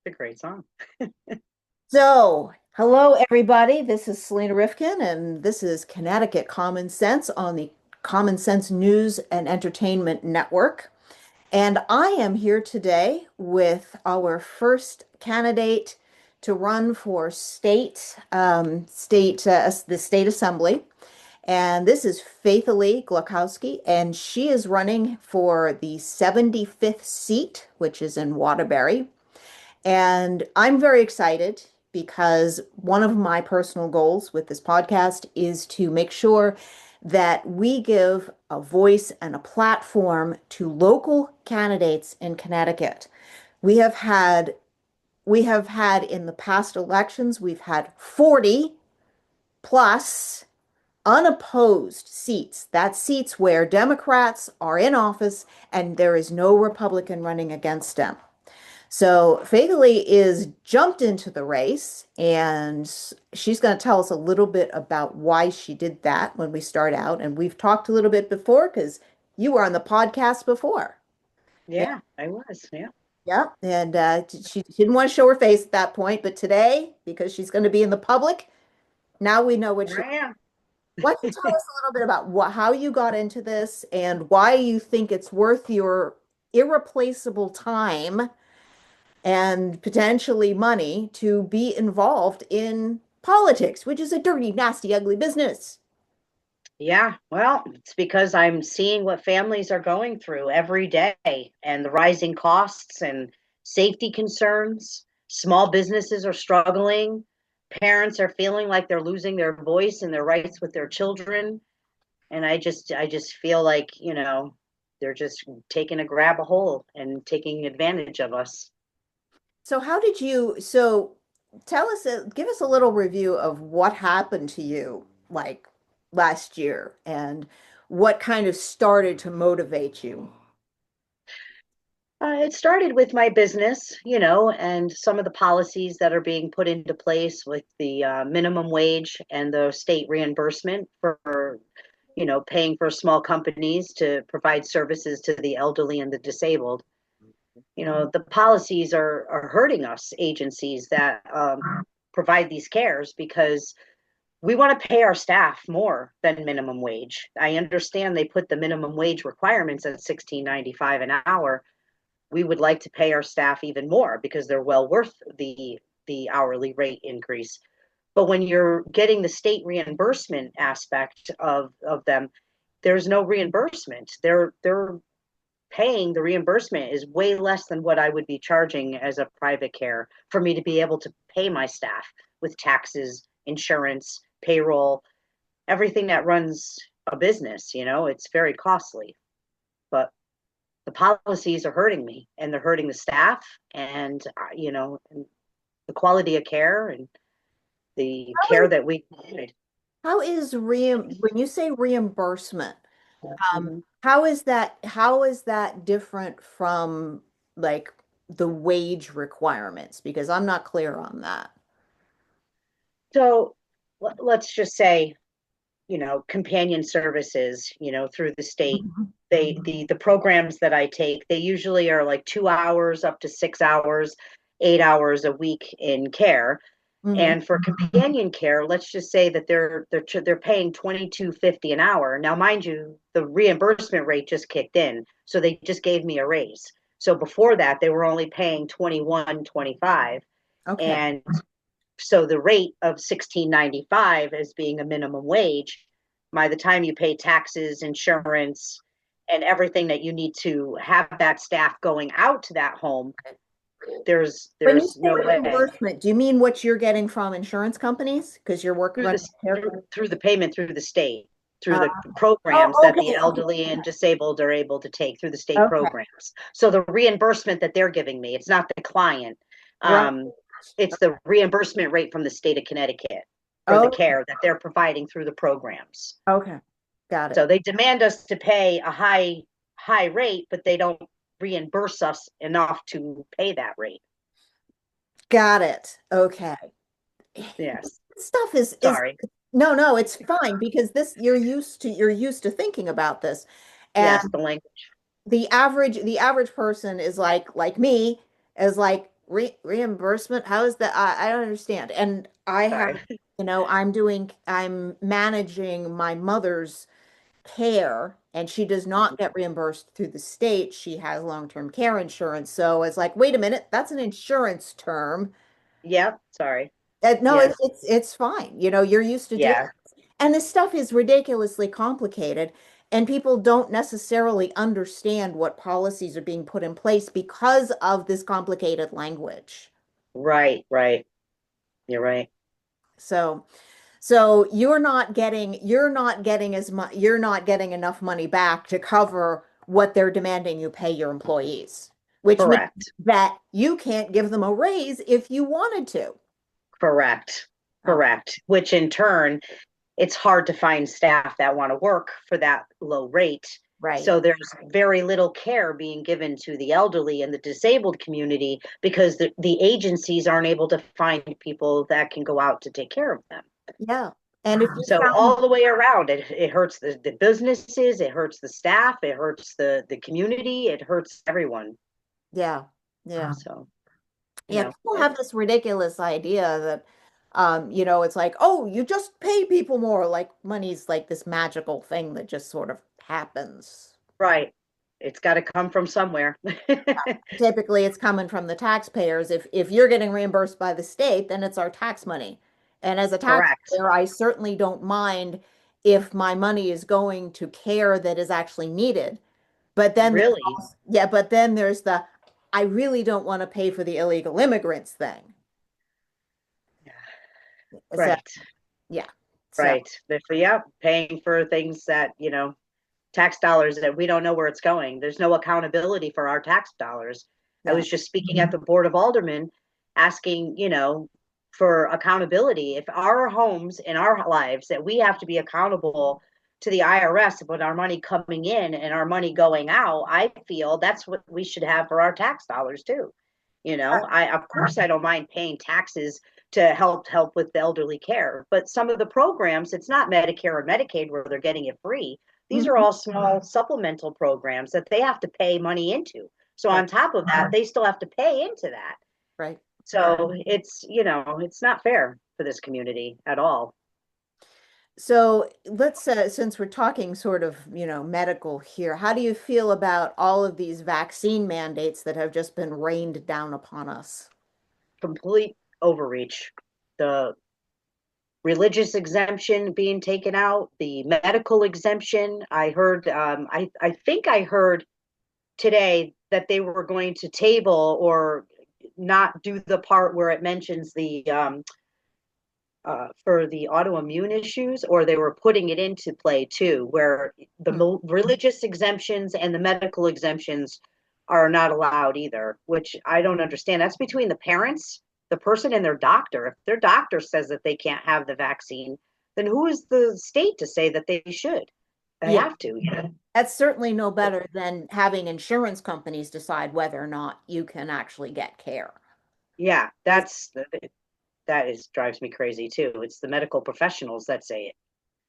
a great song. So, hello everybody. This is Selena Rifkin, and this is Connecticut Common Sense on the Common Sense News and Entertainment Network. And I am here today with our first candidate to run for the state assembly. And this is Faithalee Goclowski, and she is running for the 75th seat, which is in Waterbury. And I'm very excited because one of my personal goals with this podcast is to make sure that we give a voice and a platform to local candidates in Connecticut. We have had we have had in the past elections, we've had 40 plus unopposed seats. That's seats where Democrats are in office and there is no Republican running against them. So Faithalee is jumped into the race, and she's going to tell us a little bit about why she did that when we start out. And we've talked a little bit before because you were on the podcast before. Yeah, Yeah, I was. Yeah. yeah. And she didn't want to show her face at that point, but today, because she's going to be in the public, now we know what Here she. I am. Why don't you tell us a little bit about how you got into this and why you think it's worth your irreplaceable time and potentially money to be involved in politics, which is a dirty, nasty, ugly business. Yeah, well, it's because I'm seeing what families are going through every day and the rising costs and safety concerns. Small businesses are struggling. Parents are feeling like they're losing their voice and their rights with their children. And I just feel like, they're just taking a grab a hole and taking advantage of us. So tell us, give us a little review of what happened to you like last year and what kind of started to motivate you. It started with my business, and some of the policies that are being put into place with the minimum wage and the state reimbursement for, paying for small companies to provide services to the elderly and the disabled. The policies are hurting us agencies that provide these cares because we want to pay our staff more than minimum wage. I understand they put the minimum wage requirements at 16.95 an hour. We would like to pay our staff even more because they're well worth the hourly rate increase. But when you're getting the state reimbursement aspect of them, there's no reimbursement. They're paying the reimbursement is way less than what I would be charging as a private care for me to be able to pay my staff with taxes, insurance, payroll, everything that runs a business. It's very costly. But the policies are hurting me and they're hurting the staff and and the quality of care and the How care is, that we need. when you say reimbursement, Mhm. how is that different from like the wage requirements? Because I'm not clear on that. So let's just say, companion services, through the state. Mhm. The programs that I take, they usually are like 2 hours up to 6 hours, 8 hours a week in care. Mhm. And for companion care, let's just say that they're paying 22.50 an hour. Now, mind you, the reimbursement rate just kicked in, so they just gave me a raise. So before that, they were only paying 21.25, Okay. and so the rate of 16.95 as being a minimum wage. By the time you pay taxes, insurance, and everything that you need to have that staff going out to that home, there's When you there's say no way reimbursement, do you mean what you're getting from insurance companies? Because you're through running this a care. through the payment through the state, through Uh, the programs oh, that the okay, okay, elderly and disabled are able to take through the state okay. programs. So the reimbursement that they're giving me, it's not the client. Right. Um, it's the reimbursement rate from the state of Connecticut for the Oh, care that they're providing through the programs. okay. Got it. So they demand us to pay a high rate, but they don't reimburse us enough to pay that rate. Got it. Okay. Yes. Stuff is Sorry. no, no, it's fine because this you're used to thinking about this. And Yes, the language. the average person is like me is like Reimbursement? How is that? I don't understand. And I have, Sorry. I'm managing my mother's care, and she does not get reimbursed through the state. She has long-term care insurance. So it's like, wait a minute, that's an insurance term. Yep. Sorry. No, Yes. it's fine. You're used to dealing. Yeah. And this stuff is ridiculously complicated, and people don't necessarily understand what policies are being put in place because of this complicated language. Right. Right. You're right. So, so you're not getting enough money back to cover what they're demanding you pay your employees, which means Correct. that you can't give them a raise if you wanted to. Correct. Okay. Correct. Which in turn, it's hard to find staff that want to work for that low rate. Right. So there's very little care being given to the elderly and the disabled community because the agencies aren't able to find people that can go out to take care of them. Yeah. And if you So found, all the way around, it hurts the businesses, it hurts the staff, it hurts the community, it hurts everyone. yeah, yeah. So, Yeah, people but have this ridiculous idea that, it's like, oh, you just pay people more. Like money's like this magical thing that just sort of happens. right. It's got to come from somewhere. Typically, it's coming from the taxpayers. If you're getting reimbursed by the state, then it's our tax money. And as a Correct. taxpayer, I certainly don't mind if my money is going to care that is actually needed. But then Really? yeah, but then there's the I really don't want to pay for the illegal immigrants thing. So Right. yeah. So Right. Yeah, paying for things that, tax dollars that we don't know where it's going. There's no accountability for our tax dollars. I yeah. was just speaking at the Board of Aldermen asking, for accountability. If our homes and our lives that we have to be accountable to the IRS about our money coming in and our money going out, I feel that's what we should have for our tax dollars too. I of course I don't mind paying taxes to help with the elderly care, but some of the programs, it's not Medicare or Medicaid where they're getting it free. These are Mhm. all small supplemental programs that they have to pay money into. So Right, on top of that, they still have to pay into that. right. So it's not fair for this community at all. So let's since we're talking sort of, medical here, how do you feel about all of these vaccine mandates that have just been rained down upon us? Complete overreach. The religious exemption being taken out, the medical exemption. I heard, I think I heard today that they were going to table or not do the part where it mentions the for the autoimmune issues, or they were putting it into play too, where Hmm. the religious exemptions and the medical exemptions are not allowed either, which I don't understand. That's between the parents, the person, and their doctor. If their doctor says that they can't have the vaccine, then who is the state to say that they should? They Yeah, have to. that's certainly no better than having insurance companies decide whether or not you can actually get care. Yeah, that is drives me crazy too. It's the medical professionals that say it,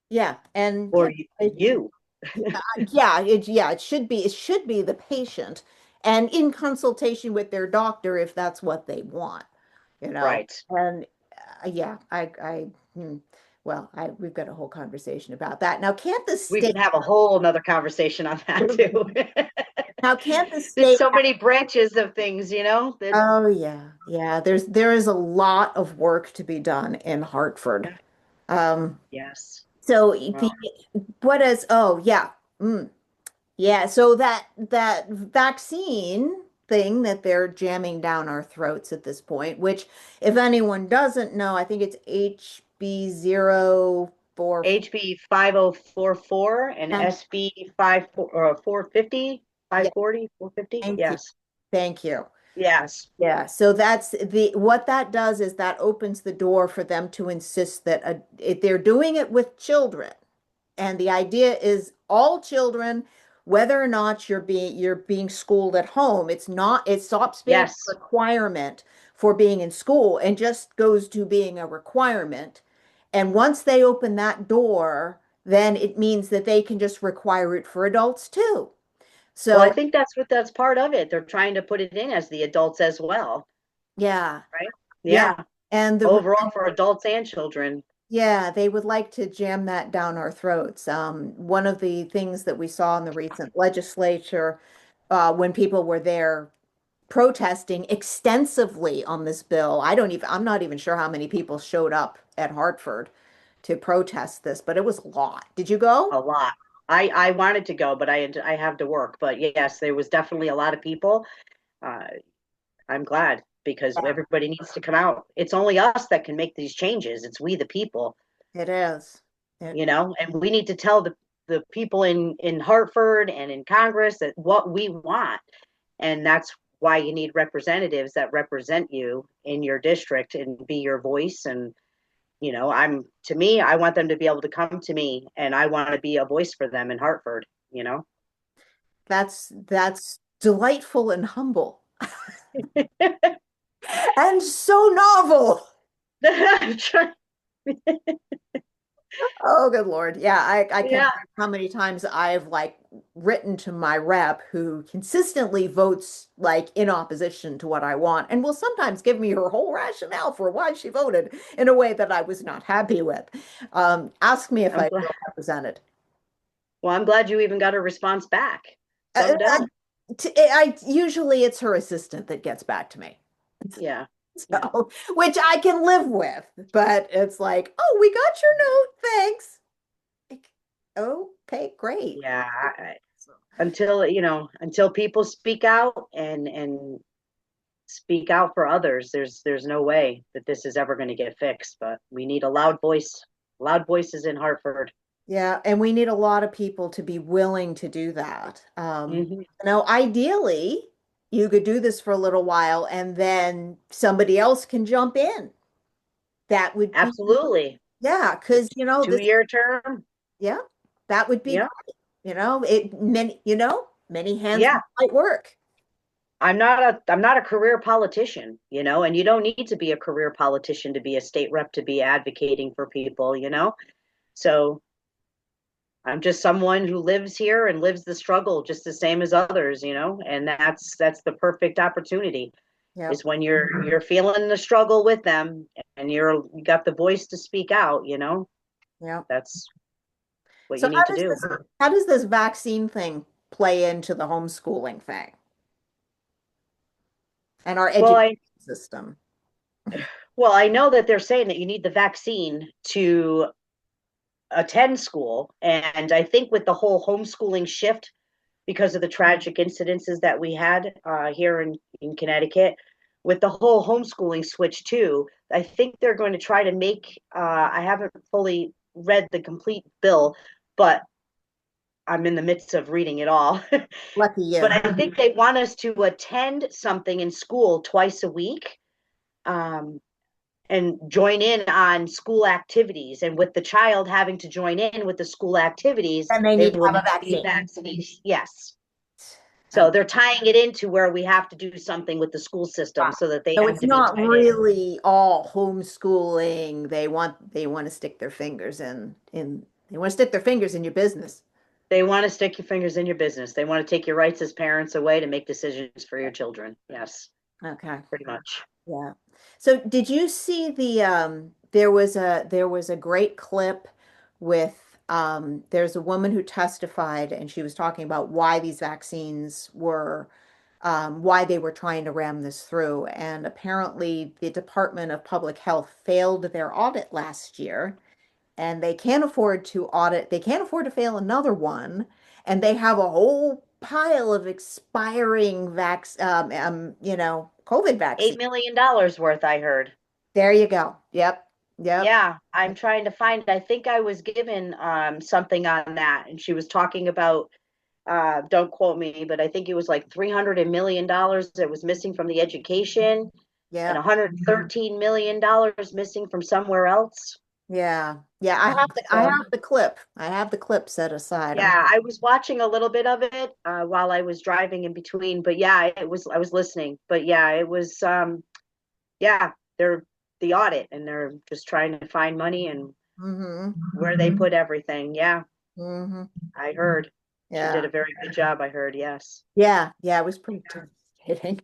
Yeah, and or you. it should be the patient and in consultation with their doctor if that's what they want, you know. Right. And yeah, well, we've got a whole conversation about that. We can have a whole another conversation on that too. Can't the There's state so many branches of things, that Oh yeah, yeah. There is a lot of work to be done in Hartford. Um, yes. so Well, the what is oh yeah. Yeah, so that vaccine thing that they're jamming down our throats at this point, which if anyone doesn't know, I think it's HB 04. HB 5044 and Thank, SB 450, yeah, 540, 450. thank you. Yes. Thank you. Yes. Yeah, so that's the what that does is that opens the door for them to insist that if they're doing it with children, and the idea is all children, whether or not you're being schooled at home, it stops being a Yes. requirement for being in school and just goes to being a requirement. And once they open that door, then it means that they can just require it for adults too. Well, I So think that's part of it. They're trying to put it in as the adults as well. Yeah. right? Yeah. Yeah. And the Overall for adults and children. Yeah, they would like to jam that down our throats. One of the things that we saw in the recent legislature, when people were there protesting extensively on this bill, I'm not even sure how many people showed up at Hartford to protest this, but it was a lot. Did you go? A lot. I wanted to go, but I have to work. But yes, there was definitely a lot of people. Uh, I'm glad because Yeah, everybody needs to come out. It's only us that can make these changes. It's we the people, it is. It, and we need to tell the people in Hartford and in Congress that what we want. And that's why you need representatives that represent you in your district and be your voice. And I'm to me, I want them to be able to come to me, and I want to be a voice for them in Hartford. that's delightful and humble and so novel. Oh, good Lord. Yeah, I can't Yeah, tell you how many times I've like written to my rep who consistently votes like in opposition to what I want and will sometimes give me her whole rationale for why she voted in a way that I was not happy with. Ask me if I'm I glad. feel represented. Well, I'm glad you even got a response back. Uh, Some don't. usually it's her assistant that gets back to me. Yeah, yeah, So, which I can live with, but it's like, oh, we got your note, thanks. Like, okay, great. yeah. Until people speak out and speak out for others, there's no way that this is ever going to get fixed. But we need a loud voice, loud voices in Hartford. Yeah, and we need a lot of people to be willing to do that. Hmm. Ideally, you could do this for a little while and then somebody else can jump in. That would be, Absolutely. yeah, T- because this, 2 year term. yeah, that would be Yeah, great. Many hands yeah. might work. I'm not a career politician, and you don't need to be a career politician to be a state rep to be advocating for people. So I'm just someone who lives here and lives the struggle just the same as others, and that's the perfect opportunity Yep, is when you're feeling the struggle with them and you got the voice to speak out. yep. That's what So you need to do. how does this vaccine thing play into the homeschooling thing and our Well, education I system? well, I know that they're saying that you need the vaccine to attend school, and I think with the whole homeschooling shift because of the tragic incidences that we had here in Connecticut, with the whole homeschooling switch too, I think they're going to try to make. I haven't fully read the complete bill, but I'm in the midst of reading it all. Lucky But you. I think they want us to attend something in school twice a week. Um, and join in on school activities. And with the child having to join in with the school activities, And they they need to will have need a to be vaccine. vaccinated. Yes. So Okay. they're tying it into where we have to do something with the school system Wow. so that they So have it's to be not tied in. really all homeschooling. They want to stick their fingers in they want to stick their fingers in your business. They want to stick your fingers in your business. They want to take your rights as parents away to make decisions for your children. Yes, Okay. pretty much. Yeah. So did you see there was a great clip with there's a woman who testified and she was talking about why these vaccines were why they were trying to ram this through. And apparently the Department of Public Health failed their audit last year and they can't afford to fail another one. And they have a whole pile of expiring COVID $8 vaccine. million worth, I heard. There you go. Yep. Yep. Yeah, I'm trying to find. I think I was given something on that, and she was talking about. Don't quote me, but I think it was like $300 million that was missing from the education, and Yep. $113 million missing from somewhere else. Yeah. Yeah. I So have the clip. I have the clip set aside. yeah, I was watching a little bit of it while I was driving in between, but yeah, I was listening. But yeah, it was yeah, they're the audit, and they're just trying to find money and Mm-hmm. where they put everything. Yeah, Mm-hmm. I heard she Yeah. did a very good job. I heard, yes. Yeah. Yeah. It was pretty tough. kidding.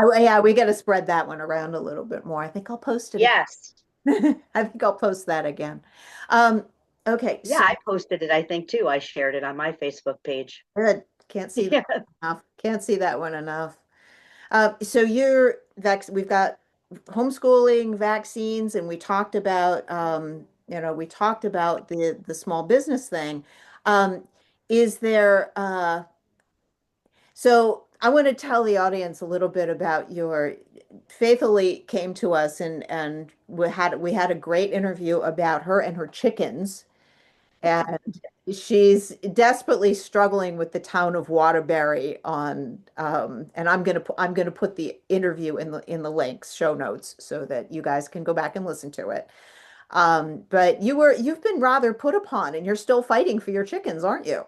Oh, yeah, we got to spread that one around a little bit more. I think I'll post it Yes. again. I think I'll post that again. Um, okay, Yeah, so I posted it, I think too. I shared it on my Facebook page. good. Can't see that Yeah. enough. Can't see that one enough. So you're we've got homeschooling, vaccines, and we talked about we talked about the small business thing. Is there so I want to tell the audience a little bit about your Faithfully came to us and we had a great interview about her and her chickens. And she's desperately struggling with the town of Waterbury and I'm gonna put the interview in the links, show notes, so that you guys can go back and listen to it. But you've been rather put upon, and you're still fighting for your chickens, aren't you?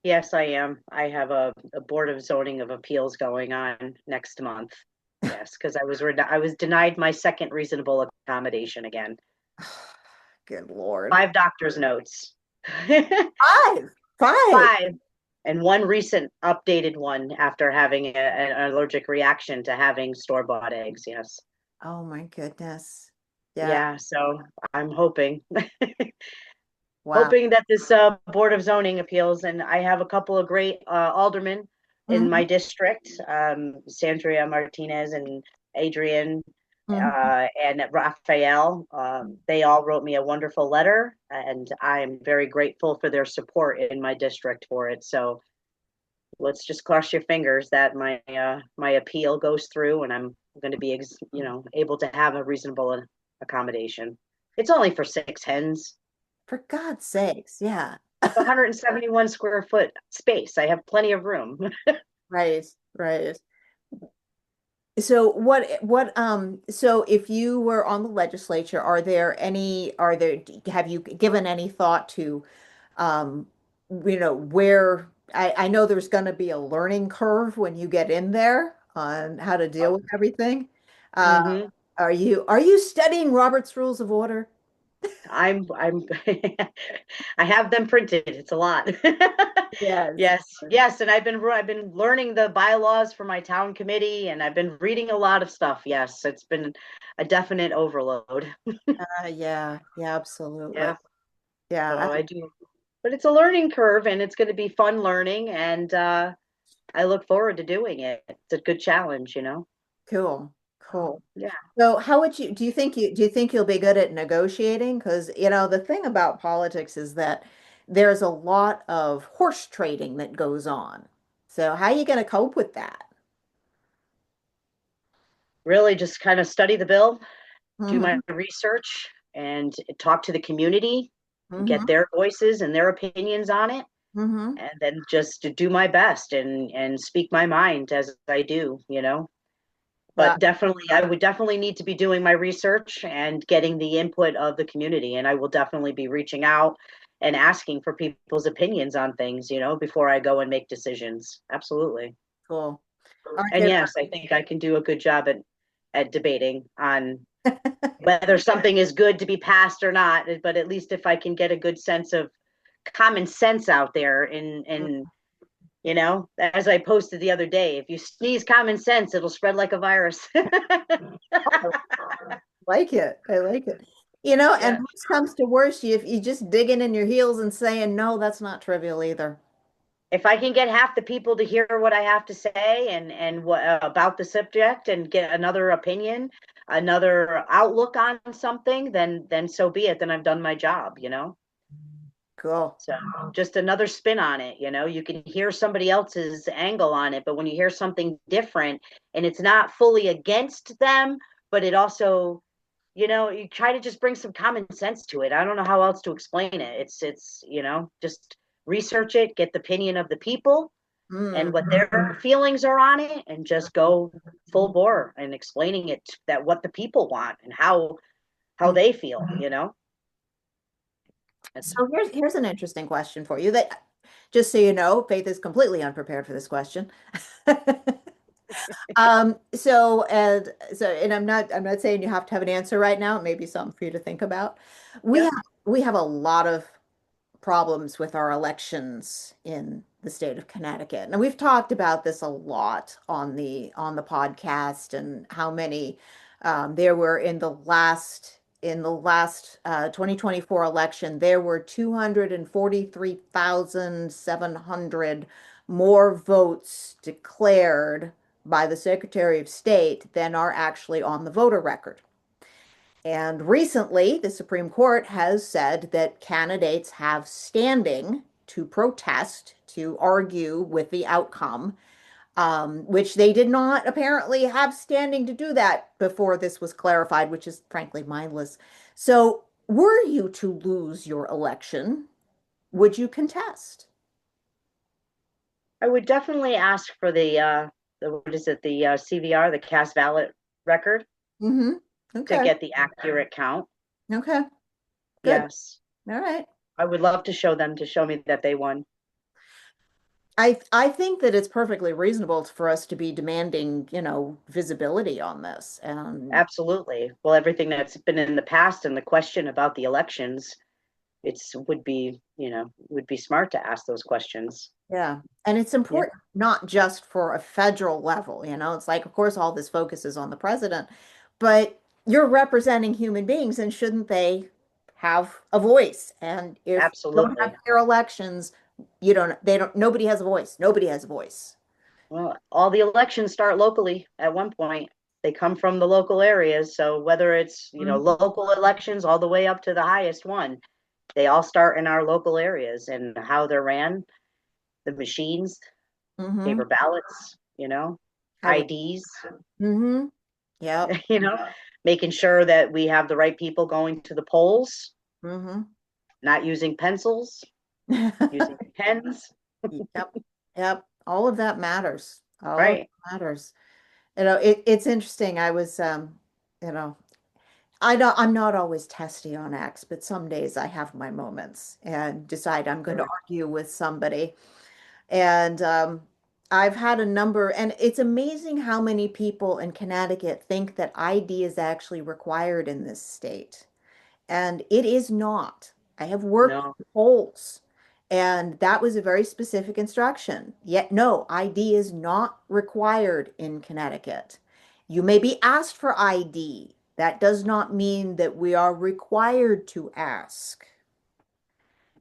Yes, I am. I have a Board of Zoning of Appeals going on next month. Yes, because I was denied my second reasonable accommodation again. Good Lord. 5 doctor's notes. Five, five. 5. And one recent updated one after having an allergic reaction to having store-bought eggs. Yes. Oh my goodness. Yeah. Yeah, so I'm hoping Wow. hoping that this Board of Zoning Appeals, and I have a couple of great aldermen in Hmm. my district, Sandria Martinez and Adrian Hmm. and Raphael. They all wrote me a wonderful letter, and I'm very grateful for their support in my district for it. So let's just cross your fingers that my appeal goes through, and I'm going to be able to have a reasonable accommodation. It's only for 6 hens. For God's sakes, yeah. It's 171 square foot space. I have plenty of room. Right, right. So if you were on the legislature, have you given any thought to um where I know there's gonna be a learning curve when you get in there on how to deal with everything. Uh Hmm. are you studying Robert's Rules of Order? I'm I have them printed. It's a lot. Yes. Yes, yes, and I've been learning the bylaws for my town committee, and I've been reading a lot of stuff. Yes, it's been a definite overload. Yeah, yeah, absolutely. Yeah, Yeah. so I do, but it's a learning curve, and it's going to be fun learning, and I look forward to doing it. It's a good challenge. Cool. Cool. Yeah. So how would you do you think you'll be good at negotiating? Because, the thing about politics is that there's a lot of horse trading that goes on. So how are you going to cope with that? Really just kind of study the bill, do my Hmm. research, and talk to the community, get Hmm. their voices and their opinions on it, Hmm. and then just to do my best and speak my mind as I do. Yeah, But definitely, I would definitely need to be doing my research and getting the input of the community, and I will definitely be reaching out and asking for people's opinions on things, before I go and make decisions. Absolutely. cool. Aren't And there? yes, I think I can do a good job at debating on whether something is good to be passed or not. But at least if I can get a good sense of common sense out there, as I posted the other day, if you sneeze common sense, it'll spread like a virus. Like it. I like it. And Yeah. worst comes to worst, you just digging in your heels and saying, no, that's not trivial either. If I can get half the people to hear what I have to say and what about the subject and get another opinion, another outlook on something, then so be it. Then I've done my job. Cool. So just another spin on it. You can hear somebody else's angle on it, but when you hear something different and it's not fully against them, but it also, you try to just bring some common sense to it. I don't know how else to explain it. Just research it, get the opinion of the people and Mm. what their feelings are on it, and just go full bore and explaining it that what the people want and how Mm. they feel. That's So here's an interesting question for you that just so you know, Faith is completely unprepared for this question. And I'm not saying you have to have an answer right now. It may be something for you to think about. We Yep. have we have a lot of problems with our elections in the state of Connecticut. And we've talked about this a lot on the podcast and how many there were in the last 2024 election, there were 243,700 more votes declared by the Secretary of State than are actually on the voter record. And recently, the Supreme Court has said that candidates have standing to protest, to argue with the outcome, which they did not apparently have standing to do that before this was clarified, which is frankly mindless. So, were you to lose your election, would you contest? I would definitely ask for the what is it, the CVR, the cast ballot record, Mm-hmm. to Okay. get the accurate count. Okay. Good. Yes. All right. I would love to show them to show me that they won. I think that it's perfectly reasonable for us to be demanding, visibility on this. And Absolutely. Well, everything that's been in the past and the question about the elections, it's would be smart to ask those questions. yeah, and it's Yeah, important not just for a federal level, it's like, of course, all this focus is on the president, but you're representing human beings and shouldn't they have a voice? And if you don't have absolutely. fair elections, nobody has a voice. Nobody has a voice. Well, all the elections start locally at one point. They come from the local areas. So whether it's, local elections all the way up to the highest one, they all start in our local areas and how they're ran, the machines, Mm-hmm. paper ballots, Every, IDs, mm-hmm. Yep. you know, making sure that we have the right people going to the polls, Mm-hmm. not using pencils, using pens. Yep. Yep. All of that matters. All of Right. it matters. It's interesting. You know, I'm not always testy on X, but some days I have my moments and decide I'm going to Sure. argue with somebody. And I've had a number, and it's amazing how many people in Connecticut think that ID is actually required in this state. And it is not. I have worked No. with polls, and that was a very specific instruction. Yet, no, ID is not required in Connecticut. You may be asked for ID. That does not mean that we are required to ask.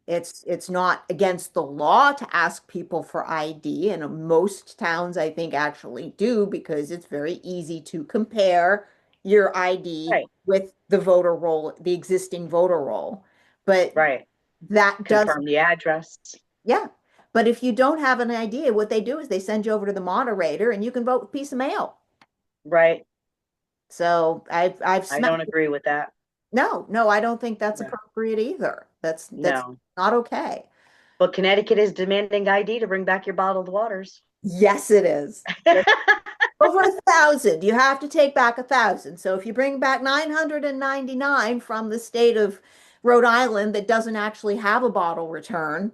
It's not against the law to ask people for ID, and most towns I think actually do because it's very easy to compare your ID Right. with the voter roll, the existing voter roll. But Right. that does, Confirm the address. yeah. But if you don't have an idea, what they do is they send you over to the moderator and you can vote with a piece of mail. Right. So I've I smacked. don't agree with that. No, no, I don't think that's No. appropriate either. That's No. not okay. But Connecticut is demanding ID to bring back your bottled waters. Yes, it is. Over 1,000. You have to take back 1,000. So if you bring back 999 from the state of Rhode Island that doesn't actually have a bottled return,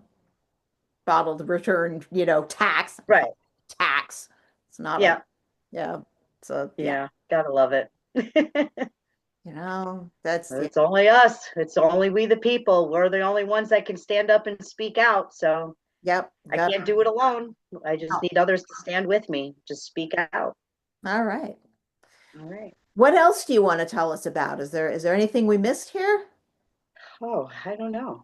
tax. I call Right. it tax. It's not a, Yeah. yeah. So yeah, Yeah. Gotta love it. that's yeah. It's only us. It's only we the people. We're the only ones that can stand up and speak out. So Yep. I Got can't do it alone. I just oh, need others to stand with me. Just speak out. all right. All right. What else do you want to tell us about? Is there anything we missed here? Oh, I don't know.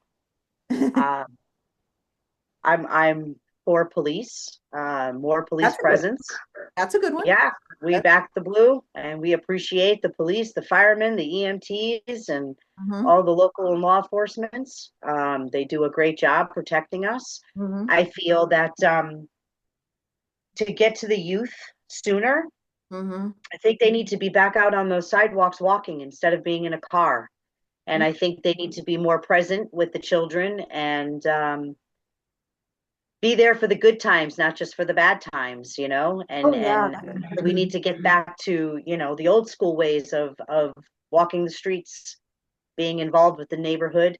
Um, I'm for police, more police That's a good presence. that's a good one. Yeah, we back the blue and we appreciate the police, the firemen, the EMTs, and Mm-hmm. all the local and law enforcements. They do a great job protecting us. Mm-hmm. I feel that to get to the youth sooner, Mm-hmm. I think they need to be back out on those sidewalks walking instead of being in a car. And I think they need to be more present with the children and be there for the good times, not just for the bad times, Oh yeah. and we need to get back to, the old school ways of walking the streets, being involved with the neighborhood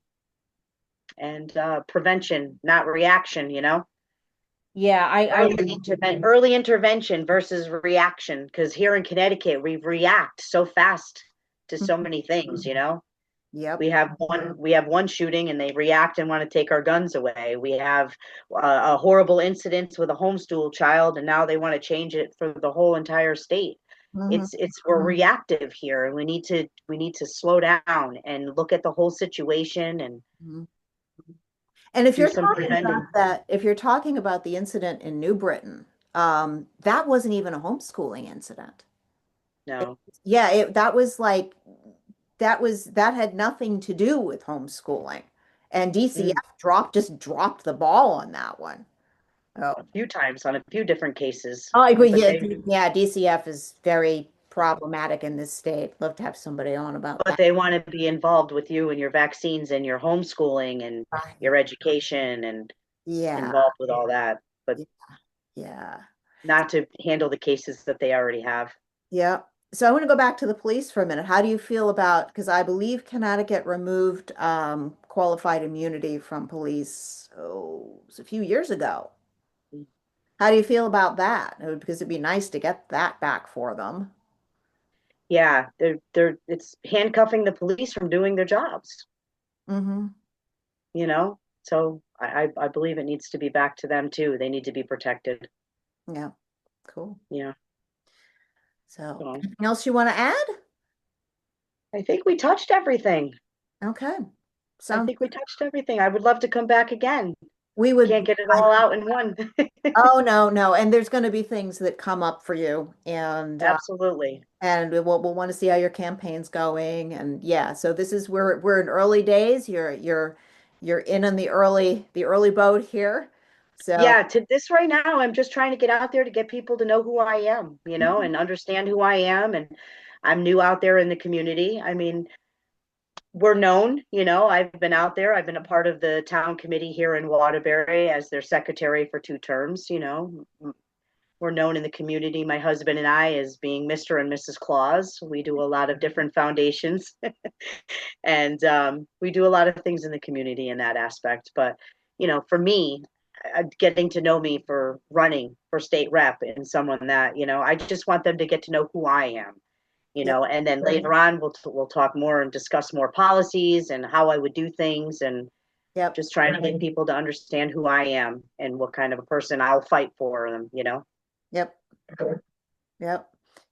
and prevention, not reaction, Yeah, early intervention versus reaction. Because here in Connecticut, we react so fast to so many things, Yep. We have one shooting and they react and want to take our guns away. We have a horrible incident with a homeschool child and now they want to change it for the whole entire state. Hmm. We're reactive here and we need to slow down and look at the whole situation and Hmm. And if do you're some talking about preventing. that, if you're talking about the incident in New Britain, that wasn't even a homeschooling incident. It, No. yeah, that was like that had nothing to do with homeschooling. And Mm. DCF just dropped the ball on that one. Oh, A few times on a few different cases. I agree. But Yeah, they yeah, DCF is very problematic in this state. Love to have somebody on about but that. they want to be involved with you and your vaccines and your homeschooling and Right. your education and Yeah, involved with all that, but yeah, yeah, not to handle the cases that they already have. yeah. So I want to go back to the police for a minute. How do you feel about, because I believe Connecticut removed qualified immunity from police, oh, it was a few years ago. How do you feel about that? Because it'd be nice to get that back for them. Yeah, they're it's handcuffing the police from doing their jobs, Hmm. you know? So I believe it needs to be back to them too. They need to be protected. Yeah, cool. Yeah. So, So anything else you want to add? I think we touched everything. Okay. I Sounds think we touched everything. I would love to come back again. we would, Can't get it I, all out in one. oh no, no. And there's going to be things that come up for you Absolutely. and we'll want to see how your campaign's going. And yeah, so this is we're in early days. You're in on the early boat here. So, Yeah, to this right now, I'm just trying to get out there to get people to know who I am, mhm, and understand who I am. And I'm new out there in the community. I mean, we're known, I've been out there. I've been a part of the town committee here in Waterbury as their secretary for 2 terms. We're known in the community, my husband and I, as being Mr. and Mrs. Claus. We do a lot of different foundations and we do a lot of things in the community in that aspect. But, for me, getting to know me for running for state rep and someone that, I just want them to get to know who I am, yep, and then later on we'll talk more and discuss more policies and how I would do things and yep, just trying to get people to understand who I am and what kind of a person I'll fight for them. yep, yep,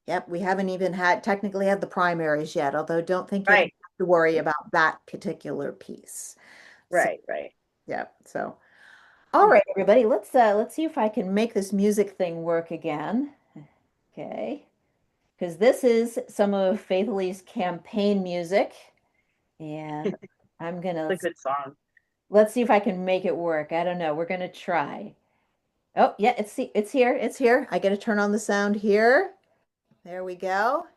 yep. We haven't even technically had the primaries yet, although don't think you have Right, to worry about that particular piece. So, right. yep. So, all right, everybody, let's see if I can make this music thing work again. Okay. Because this is some of Faithfully's campaign music, and I'm gonna It's a good song. let's see if I can make it work. I don't know. We're gonna try. Oh, yeah, it's here. It's here. I gotta turn on the sound here. There we go.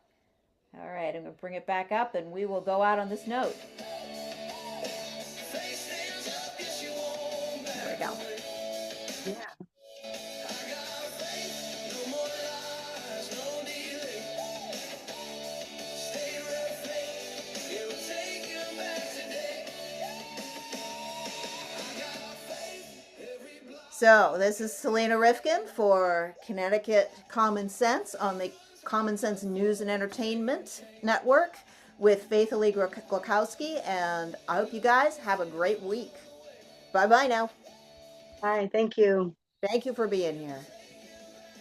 All right, I'm gonna bring it back up, and we will go out on this note. There we go. Yeah. So this is Selena Rifkin for Connecticut Common Sense on the Common Sense News and Entertainment Network with Faithalee Goclowski, and I hope you guys have a great week. Bye bye now. Hi, thank you. Thank you for being here.